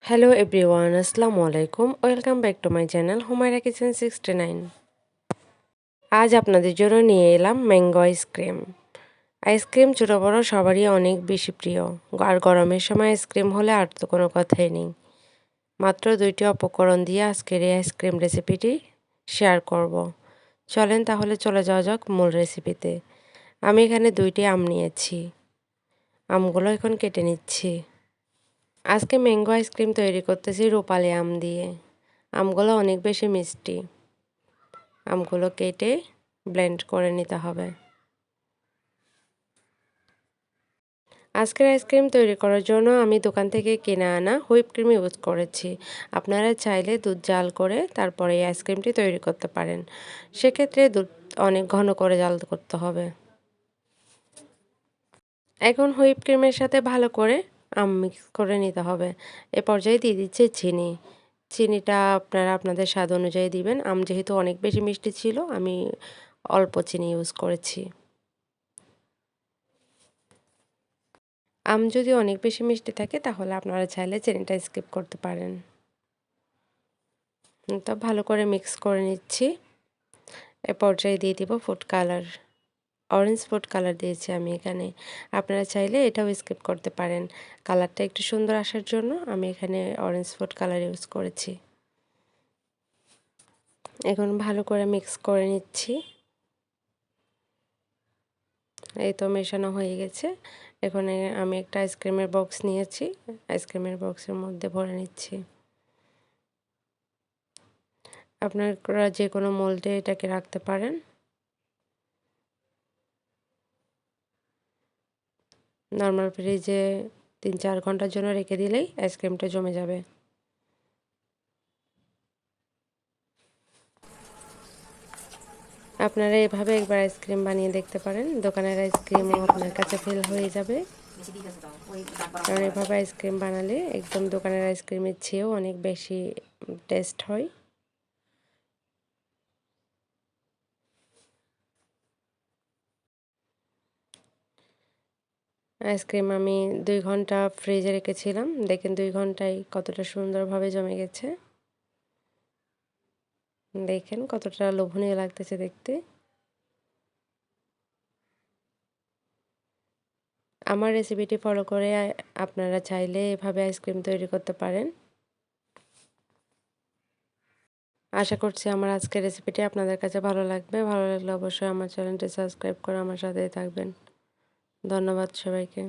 Hello everyone, Assalamu alaikum. Welcome back to my channel Humaira Kitchen 69. আজ আপনাদের জন্য নিয়ে এলাম ম্যাঙ্গো আইসক্রিম। আইসক্রিম ছোট বড় সবারই অনেক বেশি প্রিয়। আর গরমের সময় আইসক্রিম হলে আর তো কোনো কথাই নেই। মাত্র 2টি উপকরণ দিয়ে আজকের এই আইসক্রিম রেসিপিটি শেয়ার করব। চলেন তাহলে চলে যাওয়া যাক মূল রেসিপিতে। আমি এখানে 2টি আম নিয়েছি। আমগুলো এখন কেটে নিচ্ছি। আজকে ম্যাঙ্গো আইসক্রিম তৈরি করতেছি রূপালি আম দিয়ে। আমগুলো অনেক বেশি মিষ্টি। আমগুলো কেটে ব্লেন্ড করে নিতে হবে। আজকের আইসক্রিম তৈরি করার জন্য আমি দোকান থেকে কিনে আনা হুইপ ক্রিম ইউজ করেছি। আপনারা চাইলে দুধ জাল করে তারপরে এই আইসক্রিমটি তৈরি করতে পারেন। সেক্ষেত্রে দুধ অনেক ঘন করে জাল করতে হবে। এখন হুইপ ক্রিমের সাথে ভালো করে আম মিক্স করে নিতে হবে। এ পর্যায়ে দিয়ে দিচ্ছি চিনি। চিনিটা আপনারা আপনাদের স্বাদ অনুযায়ী দিবেন। আম যেহেতু অনেক বেশি মিষ্টি ছিল আমি অল্প চিনি ইউজ করেছি। আম যদি অনেক বেশি মিষ্টি থাকে তাহলে আপনারা চাইলে চিনিটা স্কিপ করতে পারেন। তো ভালো করে মিক্স করে নিচ্ছি। এ পর্যায়ে দিয়ে দিব food colour. Orange food colour দিয়েছি আমি এখানে। আপনারা চাইলে এটাও স্কিপ করতে পারেন। কালারটা একটু সুন্দর আসার জন্য আমি এখানে অরেঞ্জ ফুড কালার ইউজ করেছি। এখন ভালো করে মিক্স করে নিচ্ছি। এই তো মেশানো হয়ে গেছে। এখন আমি একটা আইসক্রিমের বক্স নিয়েছি। আইসক্রিমের বক্সের মধ্যে ভরে নিচ্ছি। আপনারা যে কোনো মোল্ডে এটাকে রাখতে পারেন। নর্মাল ফ্রিজে 3-4 ঘন্টার জন্য রেখে দিলেই আইসক্রিমটা জমে যাবে। আপনারা এভাবে একবার আইসক্রিম বানিয়ে দেখতে পারেন। দোকানের আইসক্রিমও আপনার কাছে ফেল হয়ে যাবে। কারণ এভাবে আইসক্রিম বানালে একদম দোকানের আইসক্রিমের চেয়েও অনেক বেশি টেস্ট হয়। আইসক্রিম আমি 2 ঘন্টা ফ্রিজে রেখেছিলাম। দেখেন 2 ঘন্টায় কতটা সুন্দরভাবে জমে গেছে। দেখেন কতটা লোভনীয় লাগতেছে দেখতে। আমার রেসিপিটি ফলো করে আপনারা চাইলে এভাবে আইসক্রিম তৈরি করতে পারেন। আশা করছি আমার আজকের রেসিপিটি আপনাদের কাছে ভালো লাগবে। ভালো লাগলে অবশ্যই আমার চ্যানেলটি সাবস্ক্রাইব করে আমার সাথেই থাকবেন। ধন্যবাদ সবাইকে।